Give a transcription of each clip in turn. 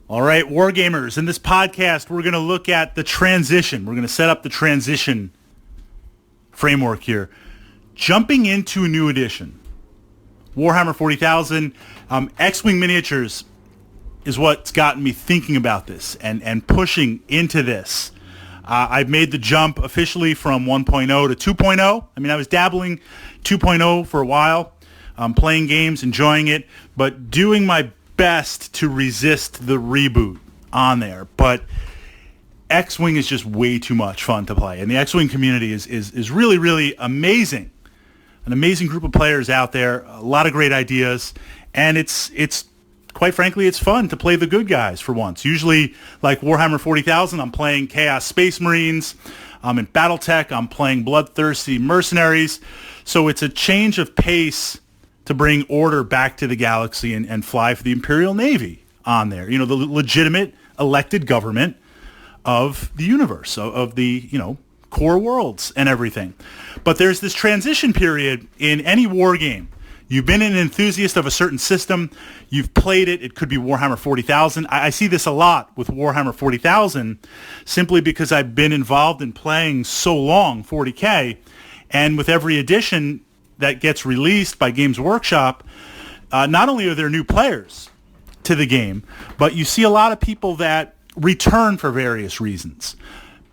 All right, Wargamers, in this podcast, we're going to look at the transition. We're going to set up the transition framework here. Jumping into a new edition, Warhammer 40,000, X-Wing miniatures is what's gotten me thinking about this and pushing into this. I've made the jump officially from 1.0 to 2.0. I mean, I was dabbling 2.0 for a while, playing games, enjoying it, but doing my best to resist the reboot on there. But X-Wing is just way too much fun to play, and the X-Wing community is really, really amazing. An amazing group of players out there, a lot of great ideas, and it's quite frankly, it's fun to play the good guys for once. Usually, like Warhammer 40,000, I'm playing Chaos Space Marines. In Battletech, I'm playing bloodthirsty mercenaries. So it's a change of pace to bring order back to the galaxy and fly for the Imperial Navy on there. You know, the legitimate elected government of the universe, of the, core worlds and everything. But there's this transition period in any war game. You've been an enthusiast of a certain system. You've played it. It could be Warhammer 40,000. I see this a lot with Warhammer 40,000 simply because I've been involved in playing so long, 40K, and with every edition that gets released by Games Workshop, not only are there new players to the game, but you see a lot of people that return for various reasons.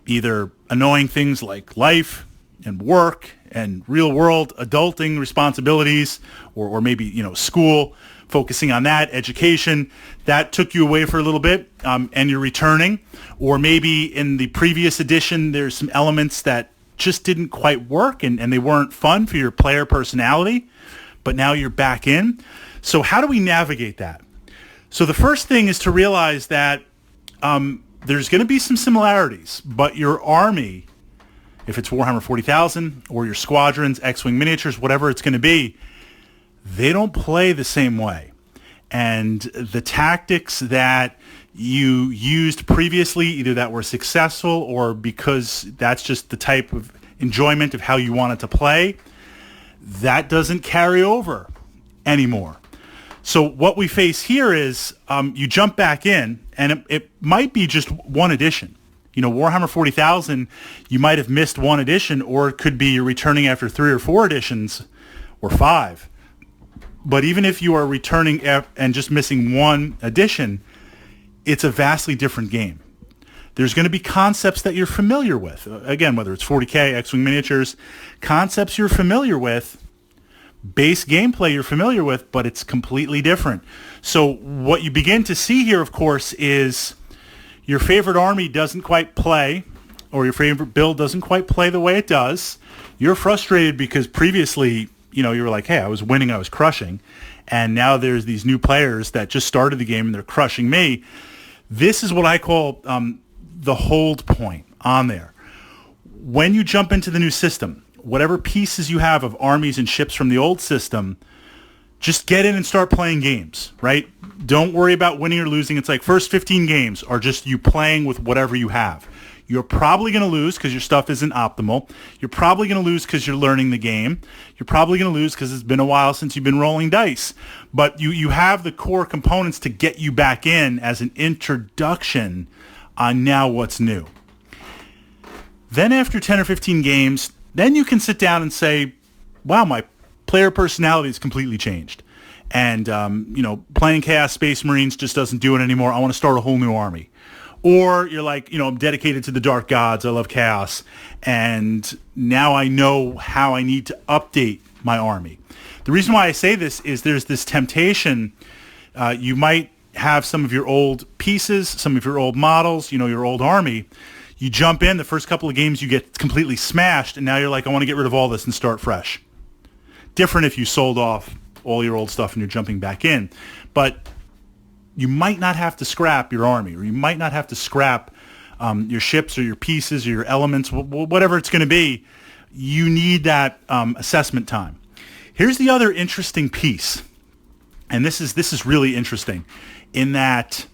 Either annoying things like life and work and real-world adulting responsibilities, or maybe, school, focusing on that, education. That took you away for a little bit, and you're returning. Or maybe in the previous edition, there's some elements that just didn't quite work and they weren't fun for your player personality, but now you're back in. So how do we navigate that? So the first thing is to realize that there's going to be some similarities, but your army, if it's Warhammer 40,000 or your squadrons, X-Wing miniatures, whatever it's going to be, they don't play the same way. And the tactics that you used previously, either that were successful or because that's just the type of enjoyment of how you wanted to play, that doesn't carry over anymore. So what we face here is you jump back in, and it might be just one edition. Warhammer 40,000, you might have missed one edition, or it could be you're returning after 3 or 4 editions or 5. But even if you are returning and just missing one edition, it's a vastly different game. There's going to be concepts that you're familiar with. Again, whether it's 40K, X-Wing miniatures, concepts you're familiar with, base gameplay you're familiar with, but it's completely different. So what you begin to see here, of course, is your favorite army doesn't quite play, or your favorite build doesn't quite play the way it does. You're frustrated because previously, you were like, hey, I was winning, I was crushing, and now there's these new players that just started the game and they're crushing me. This is what I call the hold point on there. When you jump into the new system, whatever pieces you have of armies and ships from the old system, just get in and start playing games, right? Don't worry about winning or losing. It's like first 15 games are just you playing with whatever you have. You're probably going to lose because your stuff isn't optimal. You're probably going to lose because you're learning the game. You're probably going to lose because it's been a while since you've been rolling dice. But you have the core components to get you back in as an introduction on now what's new. Then after 10 or 15 games, then you can sit down and say, wow, my player personality is completely changed. And, playing Chaos Space Marines just doesn't do it anymore. I want to start a whole new army. Or you're like, I'm dedicated to the Dark Gods. I love Chaos. And now I know how I need to update my army. The reason why I say this is there's this temptation. You might have some of your old pieces, some of your old models, your old army. You jump in, the first couple of games you get completely smashed, and now you're like, I want to get rid of all this and start fresh. Different if you sold off all your old stuff and you're jumping back in. But you might not have to scrap your army, or you might not have to scrap your ships or your pieces or your elements, whatever it's going to be. You need that assessment time. Here's the other interesting piece, and this is really interesting, in that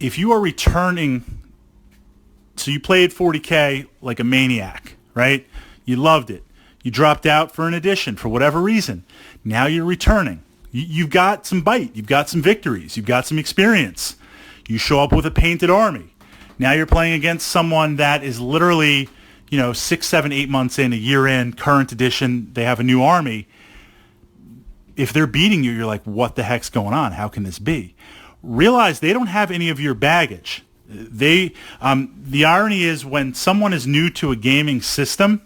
if you are returning, so you played 40K like a maniac, right? You loved it. You dropped out for an edition for whatever reason. Now you're returning. You've got some bite. You've got some victories. You've got some experience. You show up with a painted army. Now you're playing against someone that is literally, 6, 7, 8 months in, a year in, current edition, they have a new army. If they're beating you, you're like, what the heck's going on? How can this be? Realize they don't have any of your baggage. The irony is when someone is new to a gaming system,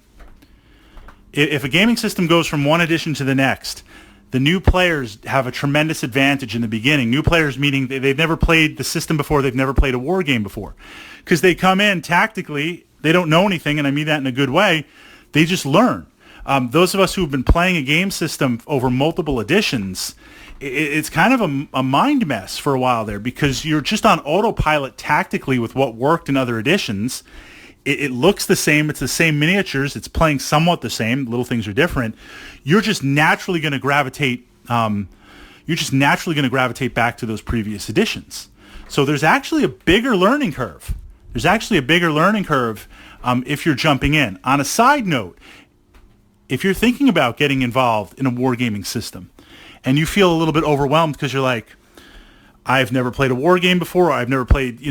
if a gaming system goes from one edition to the next, the new players have a tremendous advantage in the beginning. New players meaning they've never played the system before, they've never played a war game before. Because they come in tactically, they don't know anything, and I mean that in a good way. They just learn. Those of us who have been playing a game system over multiple editions, it's kind of a mind mess for a while there because you're just on autopilot tactically with what worked in other editions. It looks the same. It's the same miniatures. It's playing somewhat the same. Little things are different. You're just naturally going to gravitate. You're just naturally going to gravitate back to those previous editions. So there's actually a bigger learning curve. There's actually a bigger learning curve if you're jumping in. On a side note, if you're thinking about getting involved in a wargaming system and you feel a little bit overwhelmed because you're like, I've never played a war game before, I've never played,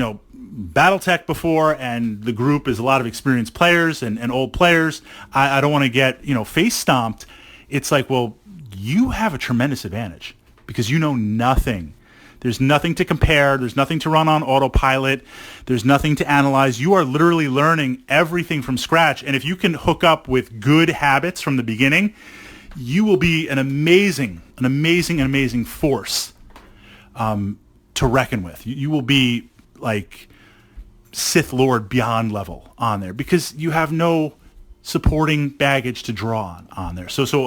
Battletech before, and the group is a lot of experienced players and old players, I don't want to get, face stomped. It's like, well, you have a tremendous advantage because you know nothing. There's nothing to compare. There's nothing to run on autopilot. There's nothing to analyze. You are literally learning everything from scratch. And if you can hook up with good habits from the beginning, you will be an amazing force to reckon with. You will be like Sith Lord beyond level on there because you have no supporting baggage to draw on there. So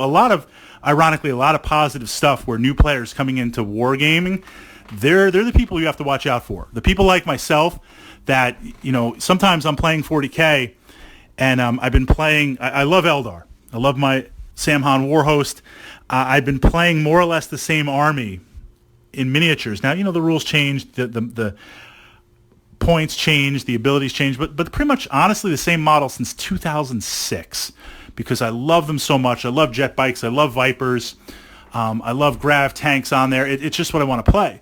ironically, a lot of positive stuff where new players coming into wargaming, they're the people you have to watch out for. The people like myself that, sometimes I'm playing 40K and I've been playing, I love Eldar. I love my Samhan Warhost. I've been playing more or less the same army in miniatures. Now, the rules changed, the points changed, the abilities changed, but pretty much honestly the same model since 2006 because I love them so much. I love jet bikes. I love Vipers. I love grav tanks on there. It's just what I want to play.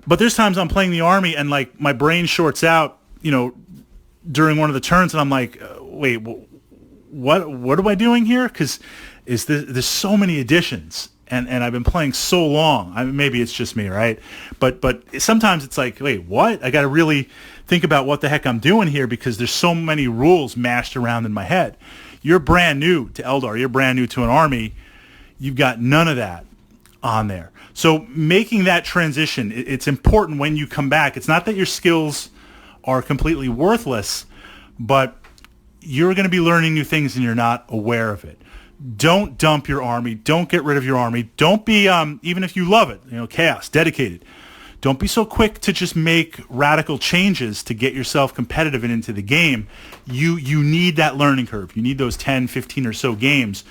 But there's times I'm playing the army and like my brain shorts out, during one of the turns, and I'm like, wait, what am I doing here? Because there's so many additions, and I've been playing so long. Maybe it's just me, right? But sometimes it's like, wait, what? I got to really think about what the heck I'm doing here because there's so many rules mashed around in my head. You're brand new to Eldar. You're brand new to an army. You've got none of that on there. So making that transition, it's important when you come back. It's not that your skills are completely worthless, but you're going to be learning new things and you're not aware of it. Don't dump your army. Don't get rid of your army. Don't be, even if you love it, chaos, dedicated. Don't be so quick to just make radical changes to get yourself competitive and into the game. You need that learning curve. You need those 10, 15 or so games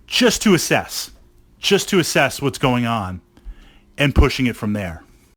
just to assess what's going on and pushing it from there.